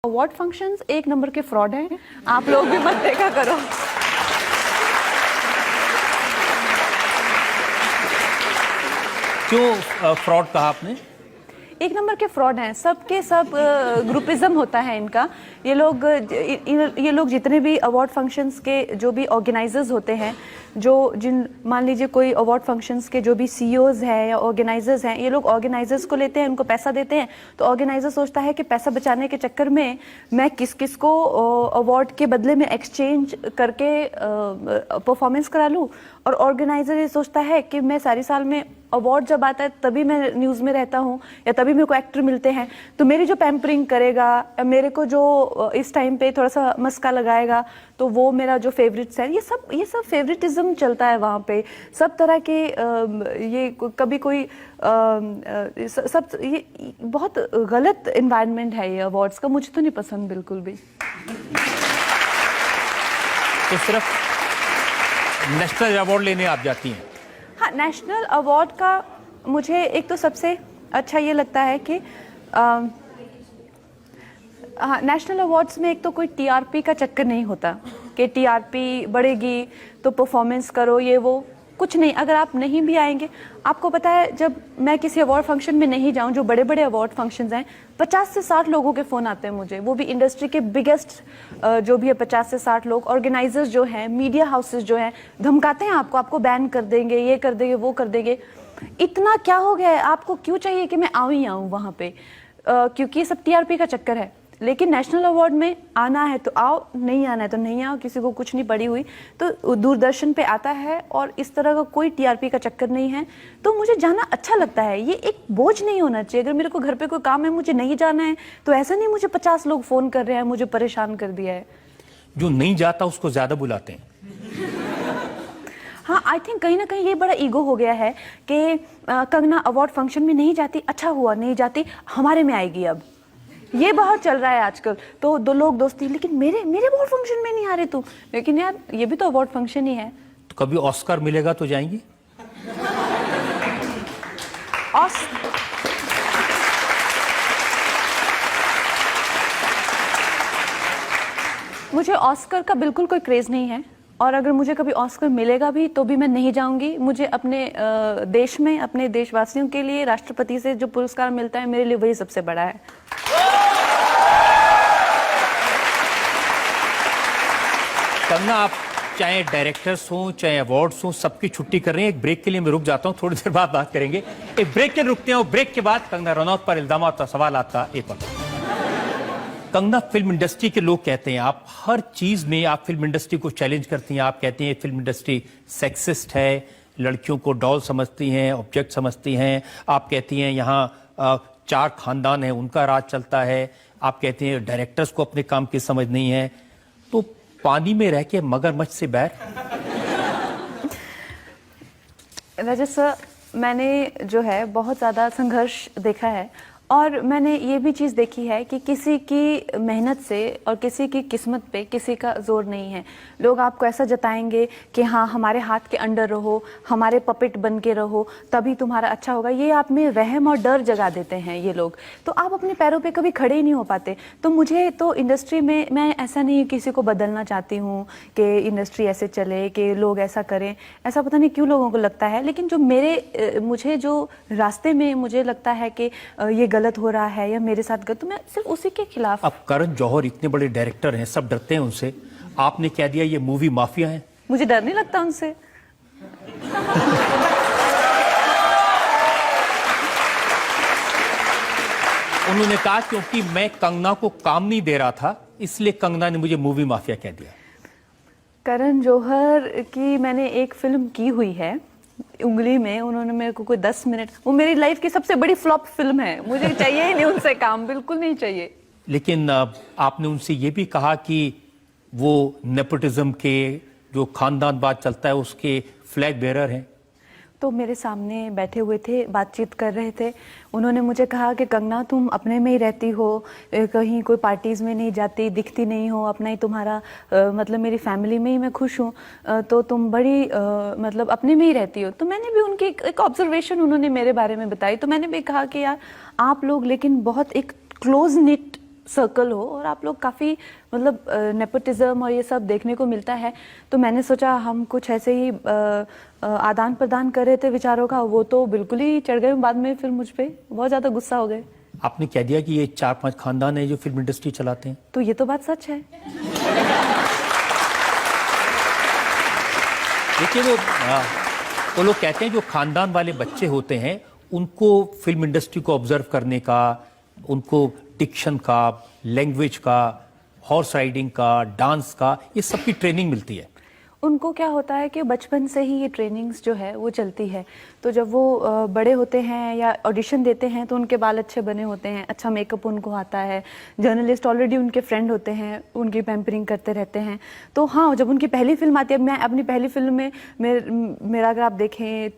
Award functions एक number के fraud हैं, आप लोग भी मत देखा करो। क्यों फ्रॉड कहा आपने? एक नंबर के फ्रॉड हैं, सबके सब ग्रुपिज्म होता है इनका। ये लोग जितने भी अवार्ड फंक्शंस के जो भी ऑर्गेनाइजर्स होते हैं, मान लीजिए कोई अवार्ड फंक्शंस के जो भी सीईओज हैं या ऑर्गेनाइजर्स हैं, ये लोग ऑर्गेनाइजर्स को लेते हैं, उनको पैसा देते हैं। तो ऑर्गेनाइजर सोचता है कि पैसा बचाने के चक्कर में मैं किस को अवार्ड के बदले में एक्सचेंज करके परफॉर्मेंस करा लूँ, और ऑर्गेनाइजर ये सोचता है कि मैं सारी साल में अवार्ड जब आता है तभी मैं न्यूज़ में रहता हूँ या तभी मेरे को एक्टर मिलते हैं, तो मेरी जो पैम्परिंग करेगा, मेरे को जो इस टाइम पे थोड़ा सा मस्का लगाएगा, तो वो मेरा जो फेवरेट्स है, ये सब फेवरेटिज्म चलता है वहाँ पे। सब तरह के ये कभी कोई सब ये बहुत गलत एनवायरनमेंट है ये अवार्ड्स का, मुझे तो नहीं पसंद बिल्कुल भी। तो सिर्फ नेशनल अवार्ड लेने आप जाती हैं? हाँ, नेशनल अवार्ड का मुझे एक तो सबसे अच्छा ये लगता है कि हाँ, नेशनल अवार्ड्स में एक तो कोई टीआरपी का चक्कर नहीं होता कि टीआरपी बढ़ेगी तो परफॉर्मेंस करो, ये वो कुछ नहीं। अगर आप नहीं भी आएंगे, आपको पता है जब मैं किसी अवार्ड फंक्शन में नहीं जाऊं, जो बड़े बड़े अवार्ड फंक्शंस हैं, 50 से 60 लोगों के फ़ोन आते हैं मुझे, वो भी इंडस्ट्री के बिगेस्ट जो भी है 50 से 60 लोग। ऑर्गेनाइजर्स जो हैं, मीडिया हाउसेस जो हैं, धमकाते हैं आपको बैन कर देंगे, ये कर देंगे, वो कर देंगे। इतना क्या हो गया है, आपको क्यों चाहिए कि मैं आऊँ ही आऊँ वहाँ पे? क्योंकि ये सब टीआरपी का चक्कर है। लेकिन नेशनल अवार्ड में आना है तो आओ, नहीं आना है तो नहीं आओ, किसी को कुछ नहीं पड़ी हुई। तो दूरदर्शन पे आता है और इस तरह का कोई टीआरपी का चक्कर नहीं है, तो मुझे जाना अच्छा लगता है। ये एक बोझ नहीं होना चाहिए। अगर मेरे को घर पे कोई काम है, मुझे नहीं जाना है, तो ऐसा नहीं मुझे 50 लोग फोन कर रहे हैं, मुझे परेशान कर दिया है। जो नहीं जाता उसको ज्यादा बुलाते हैं। हाँ, आई थिंक कहीं ना कहीं ये बड़ा ईगो हो गया है कि कंगना अवार्ड फंक्शन में नहीं जाती, अच्छा हुआ नहीं जाती, हमारे में आएगी अब। ये बहुत चल रहा है आजकल। तो दो लोग दोस्ती, लेकिन मेरे अवार्ड फंक्शन में नहीं आ रहे तुम। लेकिन यार, ये भी तो अवार्ड फंक्शन ही है। तो कभी ऑस्कर मिलेगा तो जाएंगी? मुझे ऑस्कर का बिल्कुल कोई क्रेज नहीं है, और अगर मुझे कभी ऑस्कर मिलेगा भी तो भी मैं नहीं जाऊंगी। मुझे अपने देश में, अपने देशवासियों के लिए राष्ट्रपति से जो पुरस्कार मिलता है, मेरे लिए वही सबसे बड़ा है। कंगना, आप चाहे डायरेक्टर्स हों चाहे अवार्ड्स हों, सबकी छुट्टी कर रहे हैं। एक ब्रेक के लिए मैं रुक जाता हूं, थोड़ी देर बाद बात करेंगे। एक ब्रेक के लिए रुकते हैं, ब्रेक के बाद कंगना रनौत पर इल्जामात का सवाल आपका एक वक्त। कंगना, फिल्म इंडस्ट्री के लोग कहते हैं आप हर चीज में आप फिल्म इंडस्ट्री को चैलेंज करती हैं। आप कहती हैं फिल्म इंडस्ट्री सेक्सिस्ट है, लड़कियों को डॉल समझती हैं, ऑब्जेक्ट समझती हैं। आप कहती हैं यहाँ 4 खानदान है, उनका राज चलता है। आप कहती हैं डायरेक्टर्स को अपने काम की समझ नहीं है। तो पानी में रह के मगरमच्छ से बैर। रजत सर, मैंने जो है बहुत ज़्यादा संघर्ष देखा है, और मैंने ये भी चीज़ देखी है कि किसी की मेहनत से और किसी की किस्मत पे किसी का जोर नहीं है। लोग आपको ऐसा जताएंगे कि हाँ, हमारे हाथ के अंडर रहो, हमारे पपेट बन के रहो, तभी तुम्हारा अच्छा होगा। ये आप में रहम और डर जगा देते हैं ये लोग, तो आप अपने पैरों पे कभी खड़े ही नहीं हो पाते। तो मुझे तो इंडस्ट्री में, मैं ऐसा नहीं किसी को बदलना चाहती हूँ कि इंडस्ट्री ऐसे चले, कि लोग ऐसा करें, ऐसा पता नहीं क्यों लोगों को लगता है। लेकिन जो मुझे जो रास्ते में मुझे लगता है कि ये गलत हो रहा है या मेरे साथ गलत, तो मैं सिर्फ उसी के खिलाफ। अब करण जौहर इतने बड़े डायरेक्टर हैं, सब डरते हैं उनसे, आपने कह दिया ये मूवी माफिया है। मुझे डर नहीं लगता उनसे। उन्होंने कहा क्योंकि मैं कंगना को काम नहीं दे रहा था, इसलिए कंगना ने मुझे मूवी माफिया कह दिया। करण जौहर की मैंने एक फिल्म की हुई है, उंगली में, उन्होंने मेरे को कोई 10 मिनट, वो मेरी लाइफ की सबसे बड़ी फ्लॉप फिल्म है। मुझे चाहिए ही नहीं उनसे काम, बिल्कुल नहीं चाहिए। लेकिन आपने उनसे ये भी कहा कि वो नेपोटिज्म के जो खानदानवाद चलता है उसके फ्लैग बेरर हैं। तो मेरे सामने बैठे हुए थे, बातचीत कर रहे थे, उन्होंने मुझे कहा कि कंगना, तुम अपने में ही रहती हो, कहीं कोई पार्टीज़ में नहीं जाती, दिखती नहीं हो, अपना ही तुम्हारा मतलब मेरी फैमिली में ही मैं खुश हूँ, तो तुम बड़ी मतलब अपने में ही रहती हो। तो मैंने भी उनकी एक ऑब्जर्वेशन उन्होंने मेरे बारे में बताई, तो मैंने भी कहा कि यार, आप लोग लेकिन बहुत एक क्लोज निट सर्कल हो और आप लोग काफ़ी मतलब नेपोटिज्म और ये सब देखने को मिलता है, तो मैंने सोचा हम कुछ ऐसे ही आदान प्रदान कर रहे थे विचारों का, वो तो बिल्कुल ही चढ़ गए बाद में, फिर मुझ पे बहुत ज़्यादा गुस्सा हो गए। आपने कह दिया कि ये 4-5 खानदान है जो फिल्म इंडस्ट्री चलाते हैं। तो ये तो बात सच है। देखिए वो लोग कहते हैं जो खानदान वाले बच्चे होते हैं उनको फिल्म इंडस्ट्री को ऑब्जर्व करने का, उनको डिक्शन का, लैंग्वेज का, हॉर्स राइडिंग का, डांस का, ये सब की ट्रेनिंग मिलती है। उनको क्या होता है कि बचपन से ही ये ट्रेनिंग्स जो है वो चलती है, तो जब वो बड़े होते हैं या ऑडिशन देते हैं तो उनके बाल अच्छे बने होते हैं, अच्छा मेकअप उनको आता है, जर्नलिस्ट ऑलरेडी उनके फ्रेंड होते हैं, उनकी पैम्परिंग करते रहते हैं। तो हाँ, जब उनकी पहली फिल्म आती है, मैं अपनी पहली फिल्म में मेरा अगर आप देखें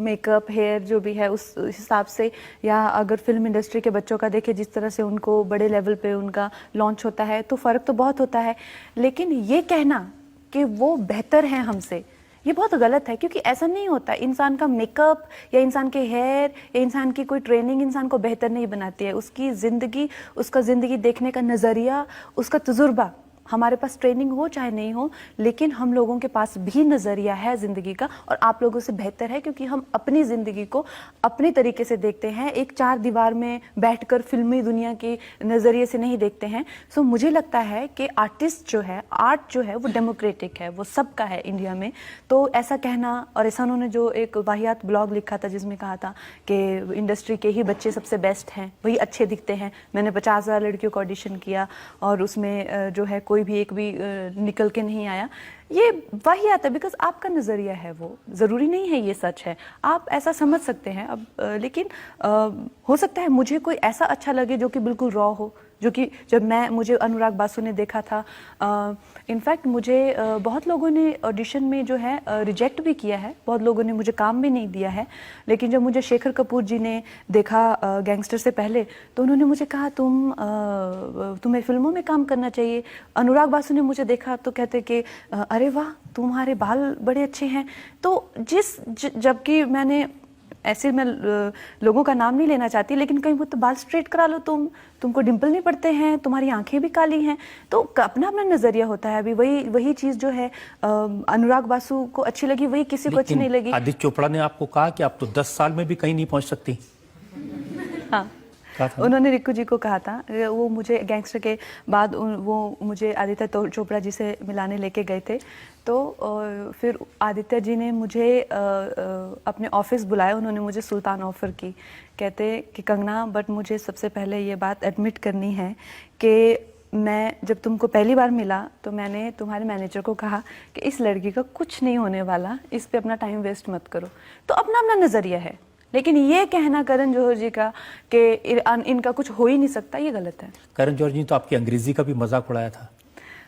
मेकअप, हेयर जो भी है उस हिसाब से, या अगर फिल्म इंडस्ट्री के बच्चों का देखें जिस तरह से उनको बड़े लेवल पे उनका लॉन्च होता है, तो फ़र्क तो बहुत होता है। लेकिन ये कहना कि वो बेहतर हैं हमसे, ये बहुत गलत है, क्योंकि ऐसा नहीं होता। इंसान का मेकअप या इंसान के हेयर या इंसान की कोई ट्रेनिंग इंसान को बेहतर नहीं बनाती है। उसकी ज़िंदगी, उसका ज़िंदगी देखने का नज़रिया, उसका तजुर्बा, हमारे पास ट्रेनिंग हो चाहे नहीं हो, लेकिन हम लोगों के पास भी नज़रिया है ज़िंदगी का, और आप लोगों से बेहतर है क्योंकि हम अपनी ज़िंदगी को अपने तरीके से देखते हैं, एक 4 दीवार में बैठकर फिल्मी दुनिया के नज़रिए से नहीं देखते हैं। सो मुझे लगता है कि आर्टिस्ट जो है, आर्ट जो है वो डेमोक्रेटिक है, वो सबका है इंडिया में। तो ऐसा कहना, और ऐसा उन्होंने जो एक वाहियात ब्लॉग लिखा था जिसमें कहा था कि इंडस्ट्री के ही बच्चे सबसे बेस्ट हैं, वही अच्छे दिखते हैं। मैंने 50,000 लड़कियों को ऑडिशन किया और उसमें जो है कोई भी एक भी निकल के नहीं आया, ये वाहियात है। बिकॉज आपका नज़रिया है, वो ज़रूरी नहीं है ये सच है, आप ऐसा समझ सकते हैं। अब लेकिन हो सकता है मुझे कोई ऐसा अच्छा लगे जो कि बिल्कुल रॉ हो, जो कि जब मुझे अनुराग बासु ने देखा था, इनफैक्ट मुझे बहुत लोगों ने ऑडिशन में जो है रिजेक्ट भी किया है, बहुत लोगों ने मुझे काम भी नहीं दिया है। लेकिन जब मुझे शेखर कपूर जी ने देखा गैंगस्टर से पहले, तो उन्होंने मुझे कहा तुम्हें फिल्मों में काम करना चाहिए। अनुराग बासु ने मुझे देखा तो कहते कि अरे वाह, तुम्हारे बाल बड़े अच्छे हैं। तो जबकि मैंने ऐसे, मैं लोगों का नाम नहीं लेना चाहती, लेकिन कहीं वो तो बाल स्ट्रेट करा लो, तुमको डिम्पल नहीं पड़ते हैं, तुम्हारी आंखें भी काली हैं। तो अपना अपना नजरिया होता है। अभी वही चीज़ जो है अनुराग बासु को अच्छी लगी, वही किसी को अच्छी नहीं लगी। आदित्य चोपड़ा ने आपको कहा कि आप तो 10 साल में भी कहीं नहीं पहुंच सकती। हाँ, उन्होंने रिक्कू जी को कहा था, वो मुझे गैंगस्टर के बाद वो मुझे आदित्य चोपड़ा जी से मिलाने लेके गए थे। तो फिर आदित्य जी ने मुझे अपने ऑफिस बुलाया, उन्होंने मुझे सुल्तान ऑफ़र की, कहते कि कंगना, बट मुझे सबसे पहले ये बात एडमिट करनी है कि मैं जब तुमको पहली बार मिला तो मैंने तुम्हारे मैनेजर को कहा कि इस लड़की का कुछ नहीं होने वाला, इस पे अपना टाइम वेस्ट मत करो। तो अपना अपना नज़रिया है, लेकिन ये कहना करण जौहर जी का कि इनका कुछ हो ही नहीं सकता, ये गलत है। करण जौहर जी तो आपकी अंग्रेजी का भी मजाक उड़ाया था।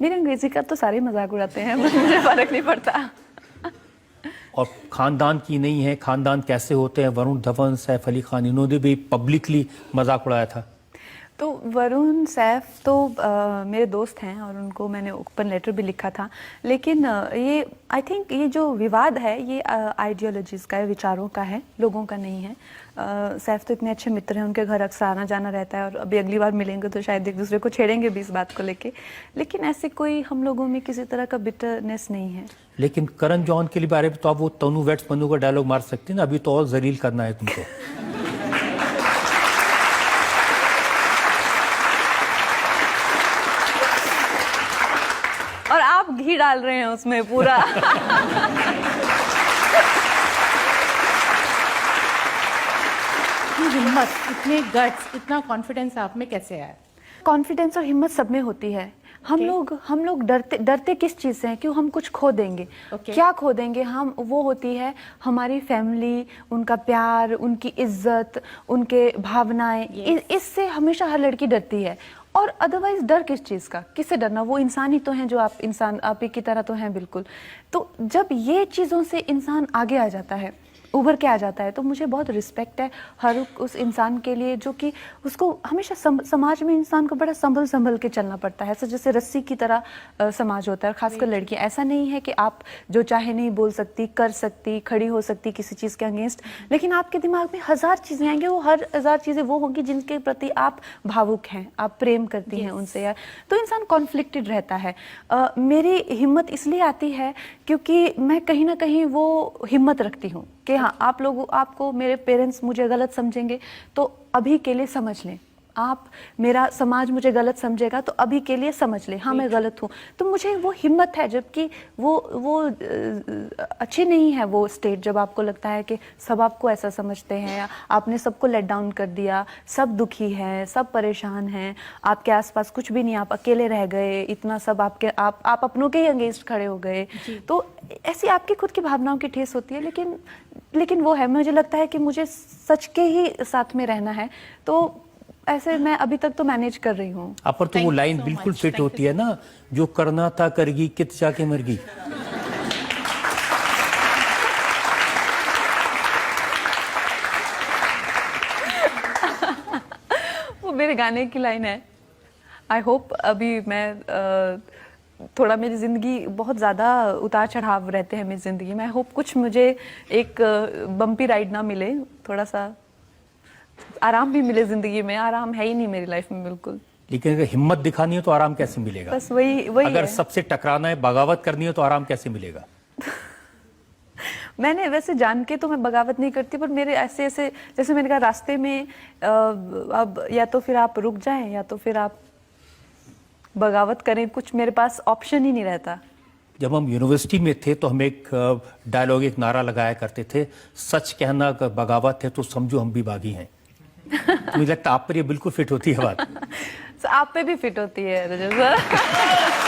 मेरे अंग्रेजी का तो सारे मजाक उड़ाते हैं, मुझे फर्क नहीं पड़ता। और खानदान की नहीं है, खानदान कैसे होते हैं, वरुण धवन, सैफ अली खान, इन्होंने भी पब्लिकली मजाक उड़ाया था। तो वरुण, सैफ तो मेरे दोस्त हैं और उनको मैंने ओपन लेटर भी लिखा था। लेकिन ये आई थिंक ये जो विवाद है ये आइडियोलॉजीज का है, विचारों का है, लोगों का नहीं है। सैफ तो इतने अच्छे मित्र हैं, उनके घर अक्सर आना जाना रहता है, और अभी अगली बार मिलेंगे तो शायद एक दूसरे को छेड़ेंगे भी इस बात को लेके। लेकिन ऐसे कोई हम लोगों में किसी तरह का बिटरनेस नहीं है। लेकिन करण जौहर के लिए बारे में तो आप वो तनु वेट्स मनु का डायलॉग मार सकते हैं ना, अभी तो और जलील करना है तुमको। और आप घी डाल रहे हैं उसमें पूरा। हिम्मत, इतने गट्स, इतना कॉन्फिडेंस आप में कैसे आया? कॉन्फिडेंस और हिम्मत सब में होती है। हम लोग डरते किस चीज़ से हैं? क्यों हम कुछ खो देंगे। क्या खो देंगे हम? वो होती है हमारी फैमिली, उनका प्यार, उनकी इज्जत, उनके भावनाएं। इससे हमेशा हर लड़की डरती है। और अदरवाइज डर किस चीज़ का? किससे डरना? वो इंसान ही तो हैं, जो आप ही की तरह तो हैं बिल्कुल। तो जब ये चीज़ों से इंसान आगे आ जाता है उभर के आ जाता है। तो मुझे बहुत रिस्पेक्ट है हर उस इंसान के लिए जो कि उसको हमेशा समाज में इंसान को बड़ा संभल संभल के चलना पड़ता है, ऐसा जैसे रस्सी की तरह समाज होता है। खासकर लड़कियां, ऐसा नहीं है कि आप जो चाहे नहीं बोल सकती, कर सकती, खड़ी हो सकती किसी चीज़ के अगेंस्ट, लेकिन आपके दिमाग में हज़ार चीज़ें आएंगी, वो हर हज़ार चीज़ें वो होंगी जिनके प्रति आप भावुक हैं, आप प्रेम करती हैं उनसे यार, तो इंसान कॉन्फ्लिक्टेड रहता है। मेरी हिम्मत इसलिए आती है क्योंकि मैं कहीं ना कहीं वो हिम्मत रखती हूँ कि हाँ, आप लोग, आपको मेरे पेरेंट्स मुझे गलत समझेंगे तो अभी के लिए समझ लें, आप, मेरा समाज मुझे गलत समझेगा तो अभी के लिए समझ ले, हाँ मैं गलत हूँ। तो मुझे वो हिम्मत है, जबकि वो अच्छी नहीं है वो स्टेट जब आपको लगता है कि सब आपको ऐसा समझते हैं, आपने सबको लेट डाउन कर दिया, सब दुखी हैं, सब परेशान हैं, आपके आसपास कुछ भी नहीं, आप अकेले रह गए, इतना सब आपके आप अपनों के ही अगेंस्ट खड़े हो गए। तो ऐसी आपकी खुद की भावनाओं की ठेस होती है, लेकिन वो है, मुझे लगता है कि मुझे सच के ही साथ में रहना है, तो ऐसे मैं अभी तक तो मैनेज कर रही हूँ। आप पर तो वो लाइन बिल्कुल फिट होती है ना, जो करना था करगी, कित जाके मरगी। वो मेरे गाने की लाइन है। आई होप अभी मैं थोड़ा, मेरी ज़िंदगी बहुत ज़्यादा उतार चढ़ाव रहते हैं मेरी ज़िंदगी में। आई होप कुछ मुझे एक बम्पी राइड ना मिले, थोड़ा सा आराम भी मिले ज़िंदगी में। आराम है ही नहीं मेरी लाइफ में बिल्कुल। लेकिन अगर हिम्मत दिखानी है तो आराम कैसे मिलेगा? बस वही अगर है। सबसे टकराना है, बगावत करनी है तो आराम कैसे मिलेगा? मैंने वैसे जान के तो मैं बगावत नहीं करती, पर मेरे ऐसे जैसे मैंने कहा, रास्ते में अब या तो फिर आप रुक जाएं या तो फिर आप बगावत करें, कुछ मेरे पास ऑप्शन ही नहीं रहता। जब हम यूनिवर्सिटी में थे तो हम एक डायलॉग, एक नारा लगाया करते थे, सच कहना अगर बगावत है तो समझो हम भी बागी हैं। तो मुझे लगता है आप पर ये बिल्कुल फिट होती है बात। आप पे भी फिट होती है रजत सर।